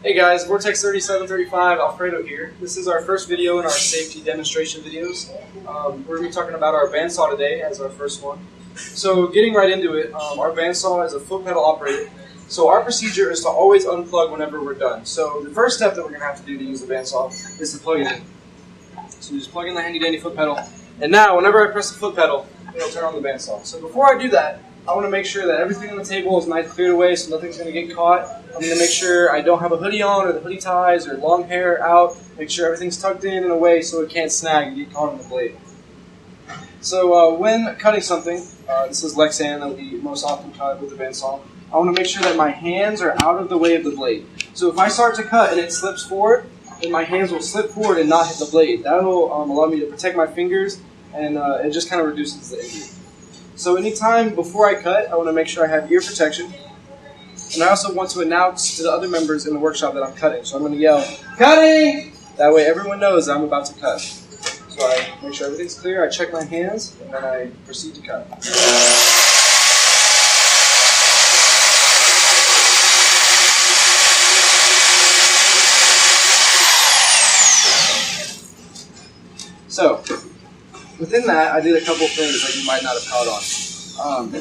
Hey guys, VorTX 3735, Alfredo here. This is our first video in our safety demonstration videos. We're going to be talking about our bandsaw today as our first one. So getting right into it, our bandsaw is a foot pedal operated. So our procedure is to always unplug whenever we're done. So the first step that we're going to have to do to use the bandsaw is to plug it in. So you just plug in the handy dandy foot pedal. And now whenever I press the foot pedal, it'll turn on the bandsaw. So before I do that, I want to make sure that everything on the table is nice cleared away so nothing's going to get caught. I'm going to make sure I don't have a hoodie on or the hoodie ties or long hair out. Make sure everything's tucked in a way so it can't snag and get caught on the blade. So when cutting something, this is Lexan that we most often cut with the bandsaw, I want to make sure that my hands are out of the way of the blade. So if I start to cut and it slips forward, then my hands will slip forward and not hit the blade. That will allow me to protect my fingers, and it just kind of reduces the injury. So anytime before I cut, I want to make sure I have ear protection. And I also want to announce to the other members in the workshop that I'm cutting. So I'm going to yell, "Cutting!" That way everyone knows I'm about to cut. So I make sure everything's clear, I check my hands, and then I proceed to cut. So, within that, I did a couple things that you might not have caught on.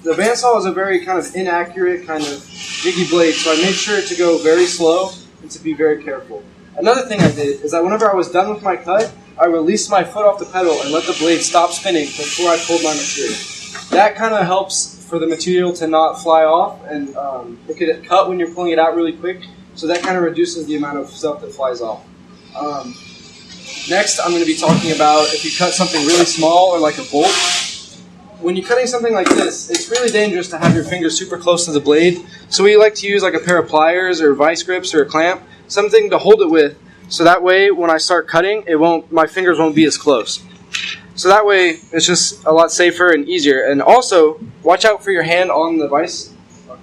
The bandsaw is a very kind of inaccurate, kind of jiggy blade, so I made sure to go very slow and to be very careful. Another thing I did is that whenever I was done with my cut, I released my foot off the pedal and let the blade stop spinning before I pulled my material. That kind of helps for the material to not fly off, and it could cut when you're pulling it out really quick, so that kind of reduces the amount of stuff that flies off. Next, I'm going to be talking about if you cut something really small or like a bolt. When you're cutting something like this, it's really dangerous to have your fingers super close to the blade. So we like to use like a pair of pliers or vice grips or a clamp, something to hold it with, so that way when I start cutting, my fingers won't be as close. So that way it's just a lot safer and easier. And also, watch out for your hand on the vice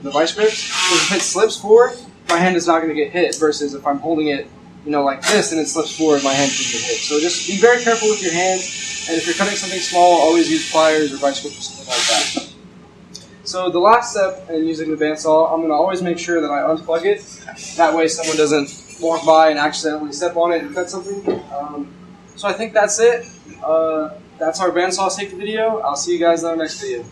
grips, because if it slips forward, my hand is not going to get hit, versus if I'm holding it like this and it slips forward, my hand can get hit. So just be very careful with your hands, and if you're cutting something small, always use pliers or vice grips or something like that. So the last step in using the bandsaw, I'm going to always make sure that I unplug it. That way someone doesn't walk by and accidentally step on it and cut something. So I think that's it. That's our bandsaw safety video. I'll see you guys in our next video.